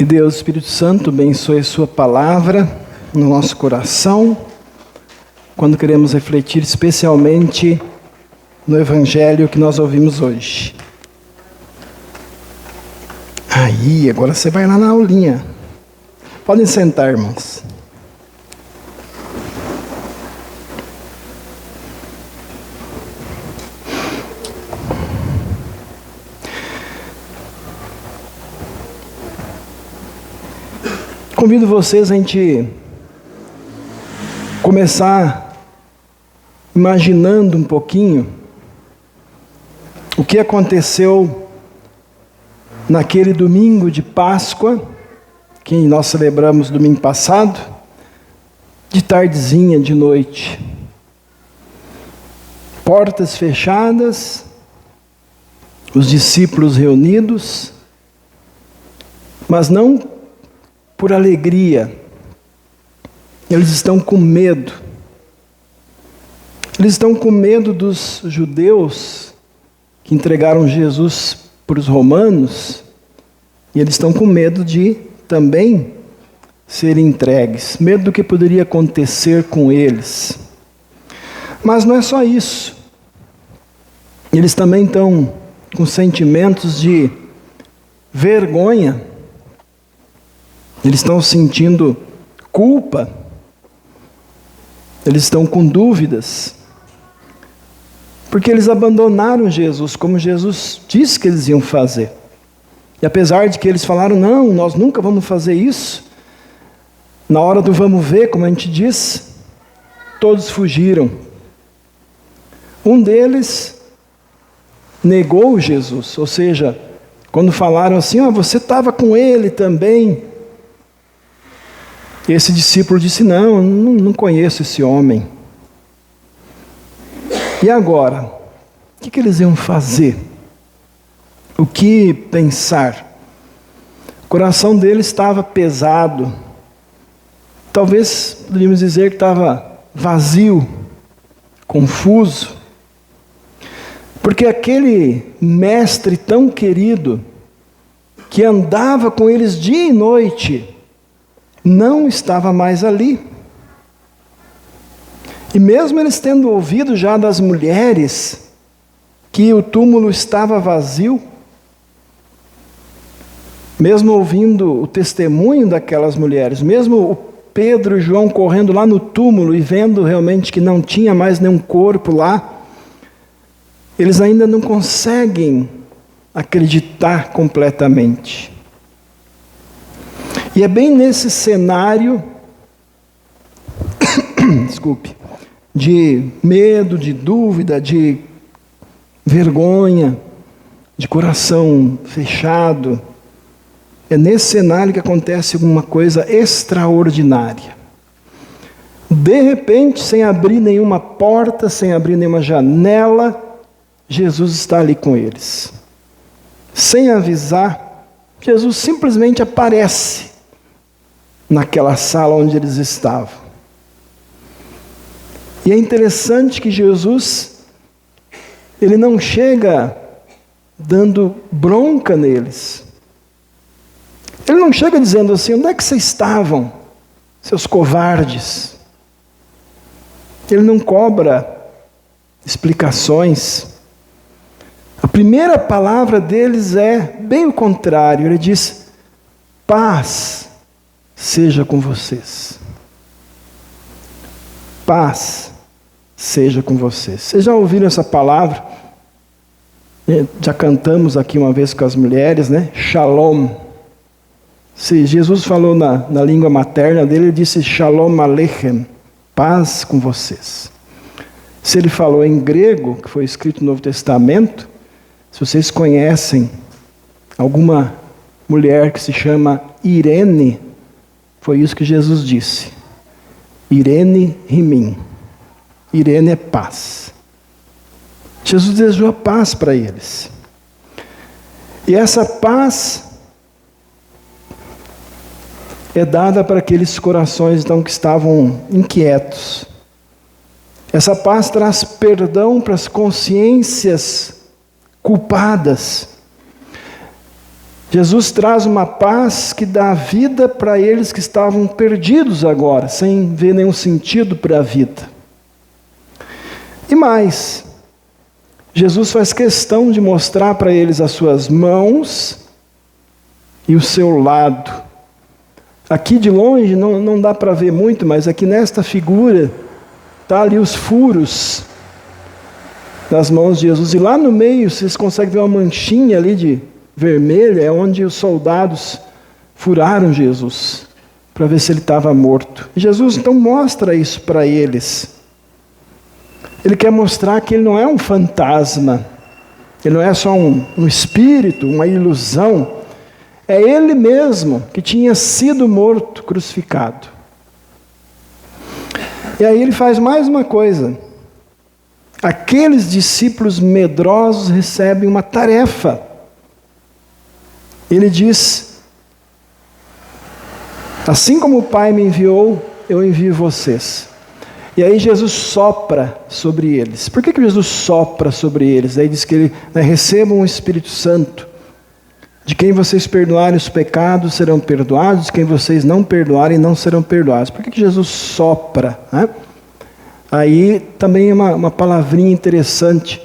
Que Deus, Espírito Santo, abençoe a sua palavra no nosso coração, quando queremos refletir especialmente no Evangelho que nós ouvimos hoje. Aí, agora você vai lá na aulinha. Podem sentar, irmãos. Convido vocês a gente começar imaginando um pouquinho o que aconteceu naquele domingo de Páscoa, que nós celebramos domingo passado, de tardezinha, de noite. Portas fechadas, os discípulos reunidos, mas não por alegria. Eles estão com medo. Eles estão com medo dos judeus que entregaram Jesus para os romanos, e eles estão com medo de também serem entregues, medo do que poderia acontecer com eles. Mas não é só isso. Eles também estão com sentimentos de vergonha. Eles estão sentindo culpa. Eles estão com dúvidas. Porque eles abandonaram Jesus, como Jesus disse que eles iam fazer. E apesar de que eles falaram, não, nós nunca vamos fazer isso, na hora do vamos ver, como a gente diz, todos fugiram. Um deles negou Jesus, ou seja, quando falaram assim, você estava com ele também. Esse discípulo disse, não conheço esse homem. E agora? O que eles iam fazer? O que pensar? O coração deles estava pesado. Talvez poderíamos dizer que estava vazio, confuso. Porque aquele mestre tão querido, que andava com eles dia e noite, não estava mais ali. E mesmo eles tendo ouvido já das mulheres que o túmulo estava vazio, mesmo ouvindo o testemunho daquelas mulheres, mesmo o Pedro e João correndo lá no túmulo e vendo realmente que não tinha mais nenhum corpo lá, eles ainda não conseguem acreditar completamente. E é bem nesse cenário, de medo, de dúvida, de vergonha, de coração fechado, é nesse cenário que acontece alguma coisa extraordinária. De repente, sem abrir nenhuma porta, sem abrir nenhuma janela, Jesus está ali com eles. Sem avisar, Jesus simplesmente aparece naquela sala onde eles estavam. E é interessante que Jesus, ele não chega dando bronca neles. Ele não chega dizendo assim, onde é que vocês estavam, seus covardes? Ele não cobra explicações. A primeira palavra deles é bem o contrário. Ele diz, paz seja com vocês. Paz seja com vocês. Vocês já ouviram essa palavra? Já cantamos aqui uma vez com as mulheres, né? Shalom. Se Jesus falou na língua materna dele, ele disse Shalom Aleichem, paz com vocês. Se ele falou em grego, que foi escrito no Novo Testamento, se vocês conhecem alguma mulher que se chama Irene, foi isso que Jesus disse. Irene Rimim. Irene é paz. Jesus desejou a paz para eles. E essa paz é dada para aqueles corações então, que estavam inquietos. Essa paz traz perdão para as consciências culpadas. Jesus traz uma paz que dá vida para eles que estavam perdidos agora, sem ver nenhum sentido para a vida. E mais, Jesus faz questão de mostrar para eles as suas mãos e o seu lado. Aqui de longe não dá para ver muito, mas aqui nesta figura está ali os furos das mãos de Jesus. E lá no meio vocês conseguem ver uma manchinha ali de vermelha, é onde os soldados furaram Jesus, para ver se ele estava morto. E Jesus então mostra isso para eles. Ele quer mostrar que ele não é um fantasma, ele não é só um espírito, uma ilusão. É ele mesmo que tinha sido morto, crucificado. E aí ele faz mais uma coisa. Aqueles discípulos medrosos recebem uma tarefa. Ele diz: assim como o Pai me enviou, eu envio vocês. E aí Jesus sopra sobre eles. Por que Jesus sopra sobre eles? Aí diz que recebam o Espírito Santo. De quem vocês perdoarem os pecados serão perdoados, de quem vocês não perdoarem não serão perdoados. Por que Jesus sopra? Né? Aí também uma palavrinha interessante.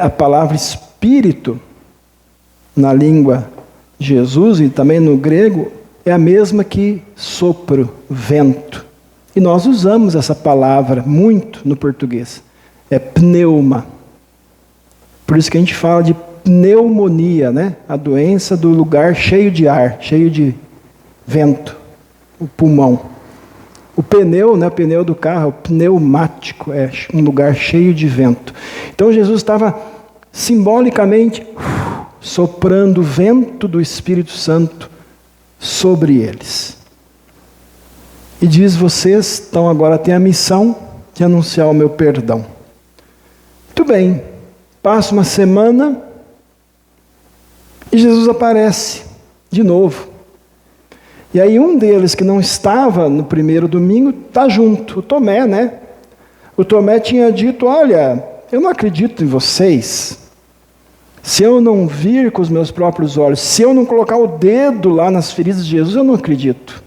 A palavra Espírito, na língua de Jesus e também no grego, é a mesma que sopro, vento. E nós usamos essa palavra muito no português. É pneuma. Por isso que a gente fala de pneumonia, né? A doença do lugar cheio de ar, cheio de vento, o pulmão. O pneu, né? O pneu do carro, o pneumático, é um lugar cheio de vento. Então Jesus estava simbolicamente soprando o vento do Espírito Santo sobre eles. E diz: vocês então agora têm a missão de anunciar o meu perdão. Muito bem, passa uma semana e Jesus aparece de novo. E aí um deles que não estava no primeiro domingo está junto, o Tomé, né? O Tomé tinha dito: olha, eu não acredito em vocês. Se eu não vir com os meus próprios olhos, se eu não colocar o dedo lá nas feridas de Jesus, eu não acredito.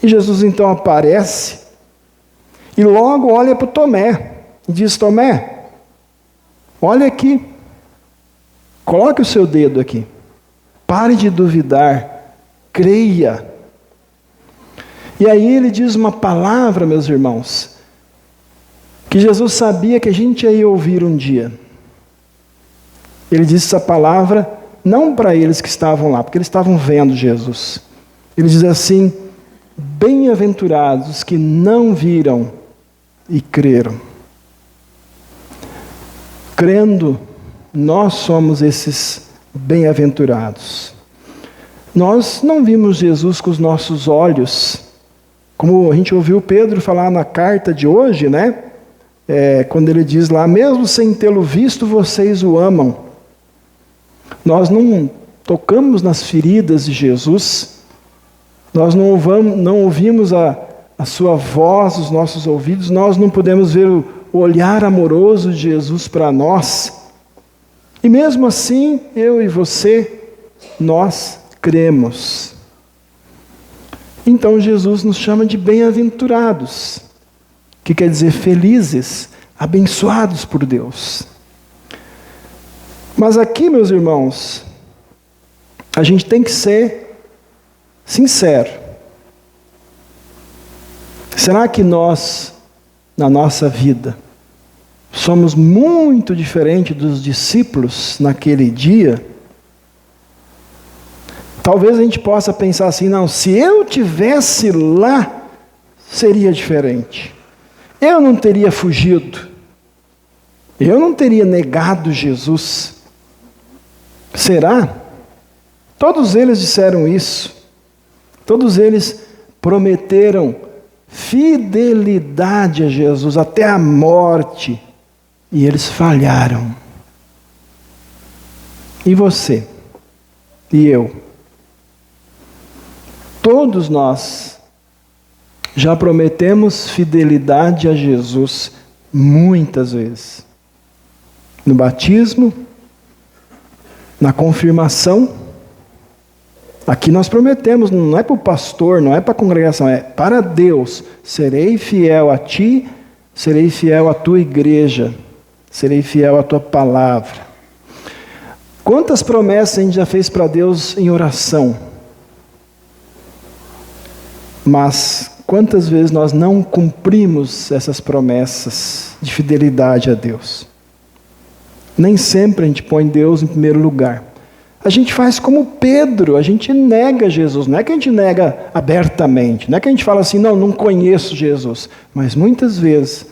E Jesus então aparece e logo olha para o Tomé e diz: Tomé, olha aqui, coloque o seu dedo aqui, pare de duvidar, creia. E aí ele diz uma palavra, meus irmãos, que Jesus sabia que a gente ia ouvir um dia. Ele disse essa palavra não para eles que estavam lá, porque eles estavam vendo Jesus. Ele diz assim: bem-aventurados os que não viram e creram. Crendo, nós somos esses bem-aventurados. Nós não vimos Jesus com os nossos olhos, como a gente ouviu Pedro falar na carta de hoje, né? Quando ele diz lá: mesmo sem tê-lo visto, vocês o amam. Nós não tocamos nas feridas de Jesus, nós não ouvimos a sua voz, os nossos ouvidos, nós não podemos ver o olhar amoroso de Jesus para nós. E mesmo assim, eu e você, nós cremos. Então Jesus nos chama de bem-aventurados, que quer dizer felizes, abençoados por Deus. Mas aqui, meus irmãos, a gente tem que ser sincero. Será que nós, na nossa vida, somos muito diferentes dos discípulos naquele dia? Talvez a gente possa pensar assim: não, se eu tivesse lá, seria diferente. Eu não teria fugido. Eu não teria negado Jesus. Será? Todos eles disseram isso. Todos eles prometeram fidelidade a Jesus até a morte. E eles falharam. E você? E eu? Todos nós já prometemos fidelidade a Jesus muitas vezes. No batismo, na confirmação, Aqui nós prometemos, não é para o pastor, não é para a congregação, é para Deus. Serei fiel a ti, serei fiel à tua igreja, serei fiel à tua palavra. Quantas promessas a gente já fez para Deus em oração? Mas quantas vezes nós não cumprimos essas promessas de fidelidade a Deus? Nem sempre a gente põe Deus em primeiro lugar. A gente faz como Pedro, a gente nega Jesus. Não é que a gente nega abertamente, não é que a gente fala assim, não conheço Jesus. Mas muitas vezes,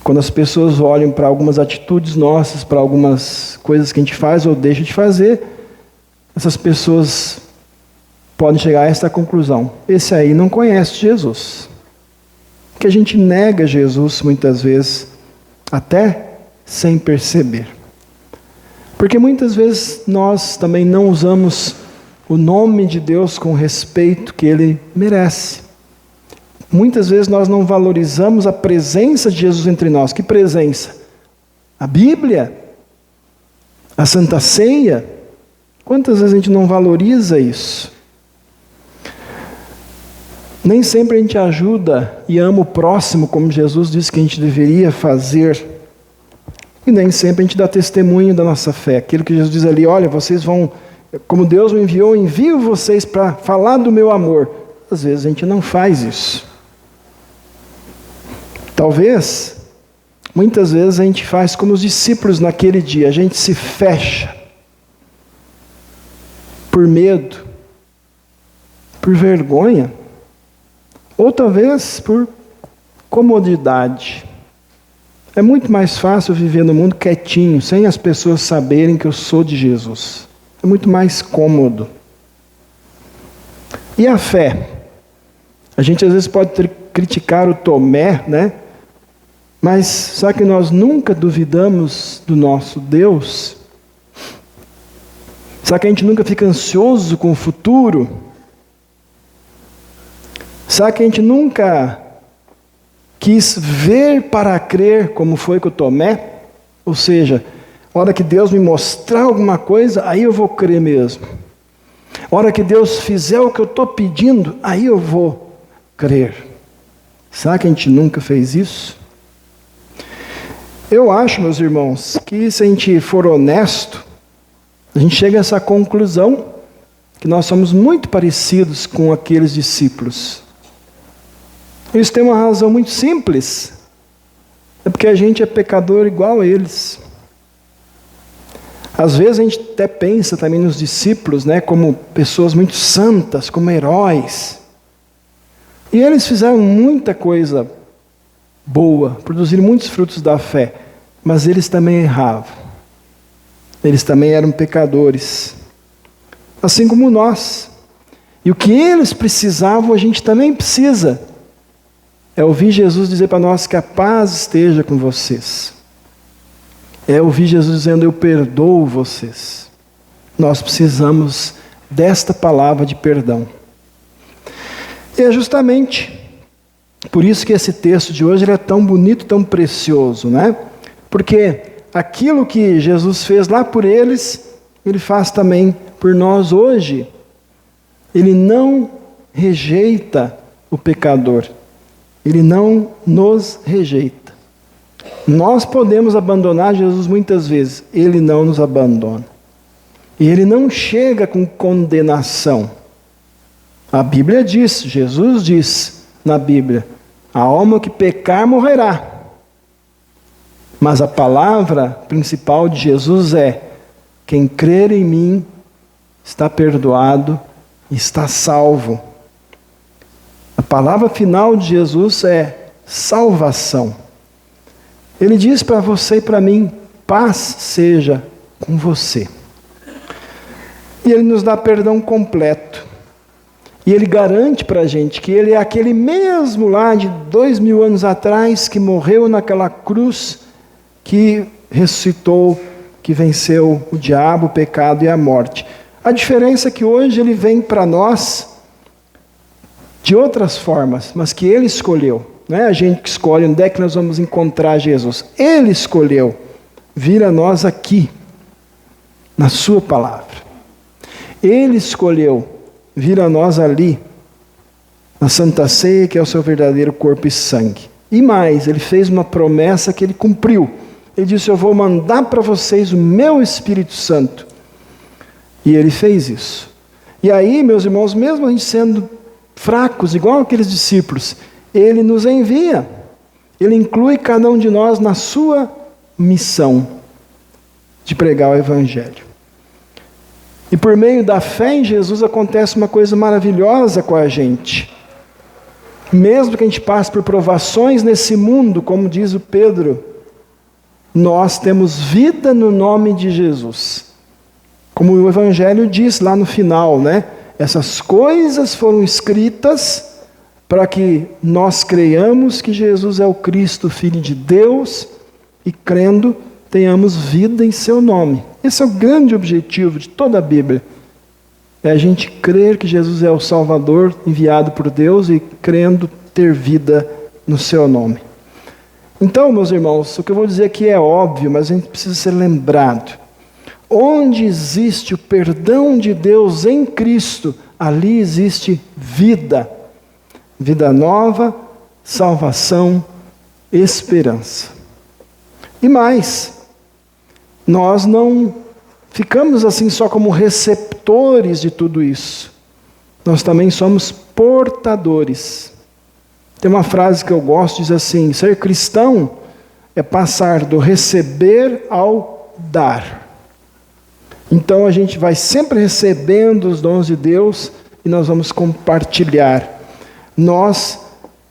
quando as pessoas olham para algumas atitudes nossas, para algumas coisas que a gente faz ou deixa de fazer, essas pessoas podem chegar a esta conclusão: esse aí não conhece Jesus. Que a gente nega Jesus muitas vezes, até sem perceber. Porque muitas vezes nós também não usamos o nome de Deus com o respeito que Ele merece. Muitas vezes nós não valorizamos a presença de Jesus entre nós. Que presença? A Bíblia? A Santa Ceia? Quantas vezes a gente não valoriza isso? Nem sempre a gente ajuda e ama o próximo como Jesus disse que a gente deveria fazer. E nem sempre a gente dá testemunho da nossa fé. Aquilo que Jesus diz ali, olha, vocês vão, como Deus me enviou, eu envio vocês para falar do meu amor. Às vezes a gente não faz isso. Talvez, muitas vezes a gente faz como os discípulos naquele dia, a gente se fecha por medo, por vergonha, ou talvez por comodidade. É muito mais fácil viver no mundo quietinho, sem as pessoas saberem que eu sou de Jesus. É muito mais cômodo. E a fé? A gente às vezes pode criticar o Tomé, né? Mas será que nós nunca duvidamos do nosso Deus? Será que a gente nunca fica ansioso com o futuro? Será que a gente nunca quis ver para crer, como foi com o Tomé? Ou seja, a hora que Deus me mostrar alguma coisa, aí eu vou crer mesmo. A hora que Deus fizer o que eu estou pedindo, aí eu vou crer. Será que a gente nunca fez isso? Eu acho, meus irmãos, que se a gente for honesto, a gente chega a essa conclusão, que nós somos muito parecidos com aqueles discípulos. Isso tem uma razão muito simples. É porque a gente é pecador igual a eles. Às vezes a gente até pensa também nos discípulos, né, como pessoas muito santas, como heróis. E eles fizeram muita coisa boa, produziram muitos frutos da fé. Mas eles também erravam. Eles também eram pecadores. Assim como nós. E o que eles precisavam, a gente também precisa. É ouvir Jesus dizer para nós que a paz esteja com vocês. É ouvir Jesus dizendo, eu perdoo vocês. Nós precisamos desta palavra de perdão. E é justamente por isso que esse texto de hoje ele é tão bonito, tão precioso, né? Porque aquilo que Jesus fez lá por eles, Ele faz também por nós hoje. Ele não rejeita o pecador. Ele não nos rejeita. Nós podemos abandonar Jesus muitas vezes. Ele não nos abandona. E Ele não chega com condenação. A Bíblia diz, Jesus diz na Bíblia, a alma que pecar morrerá. Mas a palavra principal de Jesus é, quem crer em mim está perdoado, está salvo. A palavra final de Jesus é salvação. Ele diz para você e para mim, paz seja com você. E Ele nos dá perdão completo. E Ele garante para a gente que Ele é aquele mesmo lá de 2000 anos atrás, que morreu naquela cruz, que ressuscitou, que venceu o diabo, o pecado e a morte. A diferença é que hoje Ele vem para nós de outras formas, mas que Ele escolheu. Não é a gente que escolhe onde é que nós vamos encontrar Jesus. Ele escolheu vir a nós aqui, na sua palavra. Ele escolheu vir a nós ali, na Santa Ceia, que é o seu verdadeiro corpo e sangue. E mais, ele fez uma promessa que ele cumpriu. Ele disse: eu vou mandar para vocês o meu Espírito Santo. E ele fez isso. E aí, meus irmãos, mesmo a gente sendo fracos, igual aqueles discípulos, ele nos envia. Ele inclui cada um de nós na sua missão de pregar o Evangelho. E por meio da fé em Jesus acontece uma coisa maravilhosa com a gente. Mesmo que a gente passe por provações nesse mundo, como diz o Pedro, nós temos vida no nome de Jesus. Como o Evangelho diz lá no final, né? Essas coisas foram escritas para que nós creiamos que Jesus é o Cristo, Filho de Deus, e crendo, tenhamos vida em seu nome. Esse é o grande objetivo de toda a Bíblia. É a gente crer que Jesus é o Salvador enviado por Deus e crendo ter vida no seu nome. Então, meus irmãos, o que eu vou dizer aqui é óbvio, mas a gente precisa ser lembrado. Onde existe o perdão de Deus em Cristo, ali existe vida. Vida nova, salvação, esperança. E mais, nós não ficamos assim só como receptores de tudo isso. Nós também somos portadores. Tem uma frase que eu gosto, diz assim: ser cristão é passar do receber ao dar. Então a gente vai sempre recebendo os dons de Deus e nós vamos compartilhar. Nós,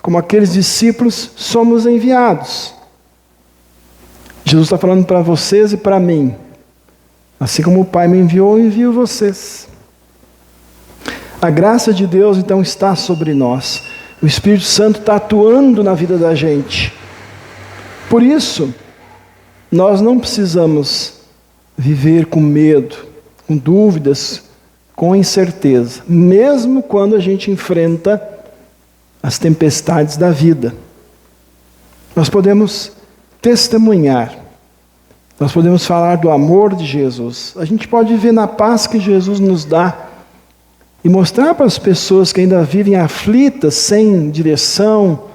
como aqueles discípulos, somos enviados. Jesus está falando para vocês e para mim. Assim como o Pai me enviou, eu envio vocês. A graça de Deus então está sobre nós. O Espírito Santo está atuando na vida da gente. Por isso, nós não precisamos viver com medo, com dúvidas, com incerteza, mesmo quando a gente enfrenta as tempestades da vida. Nós podemos testemunhar, nós podemos falar do amor de Jesus. A gente pode viver na paz que Jesus nos dá e mostrar para as pessoas que ainda vivem aflitas, sem direção,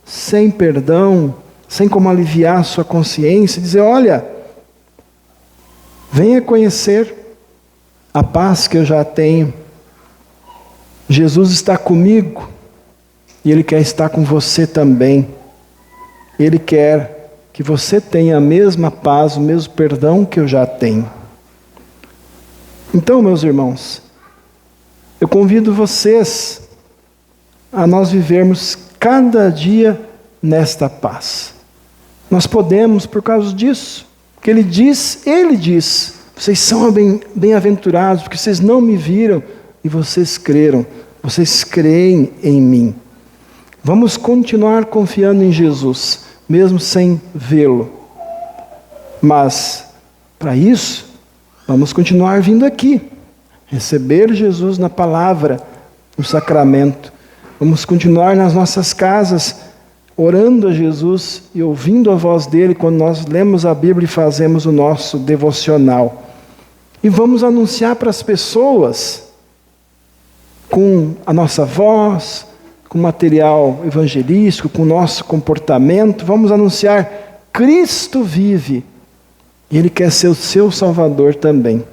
sem perdão, sem como aliviar sua consciência, dizer: olha, venha conhecer a paz que eu já tenho. Jesus está comigo e Ele quer estar com você também. Ele quer que você tenha a mesma paz, o mesmo perdão que eu já tenho. Então, meus irmãos, eu convido vocês a nós vivermos cada dia nesta paz. Nós podemos por causa disso. Porque Ele diz, vocês são bem-aventurados, porque vocês não me viram e vocês creram. Vocês creem em mim. Vamos continuar confiando em Jesus, mesmo sem vê-lo. Mas, para isso, vamos continuar vindo aqui. Receber Jesus na palavra, no sacramento. Vamos continuar nas nossas casas, orando a Jesus e ouvindo a voz dele quando nós lemos a Bíblia e fazemos o nosso devocional. E vamos anunciar para as pessoas, com a nossa voz, com material evangelístico, com o nosso comportamento, vamos anunciar: Cristo vive, e Ele quer ser o seu Salvador também.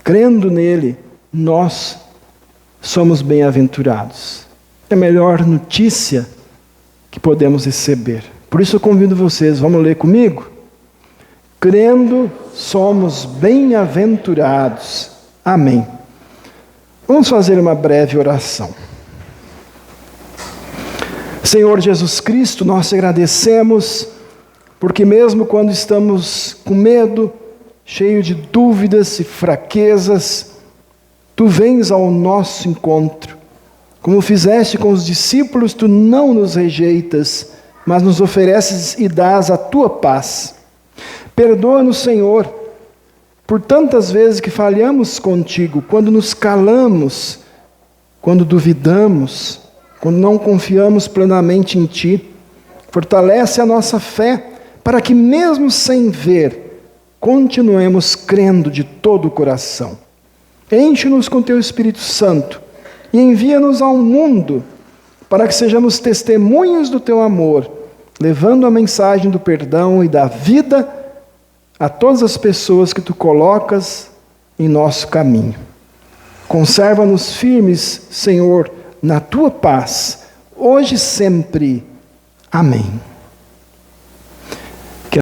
Crendo nele, nós somos bem-aventurados. É a melhor notícia que podemos receber. Por isso eu convido vocês, vamos ler comigo? Crendo, somos bem-aventurados. Amém. Vamos fazer uma breve oração. Senhor Jesus Cristo, nós te agradecemos, porque mesmo quando estamos com medo, cheio de dúvidas e fraquezas, Tu vens ao nosso encontro. Como fizeste com os discípulos, Tu não nos rejeitas, mas nos ofereces e dás a Tua paz. Perdoa-nos, Senhor, por tantas vezes que falhamos contigo, quando nos calamos, quando duvidamos, quando não confiamos plenamente em Ti. Fortalece a nossa fé, para que mesmo sem ver, continuemos crendo de todo o coração. Enche-nos com teu Espírito Santo e envia-nos ao mundo para que sejamos testemunhos do teu amor, levando a mensagem do perdão e da vida a todas as pessoas que tu colocas em nosso caminho. Conserva-nos firmes, Senhor, na tua paz, hoje e sempre. Amém.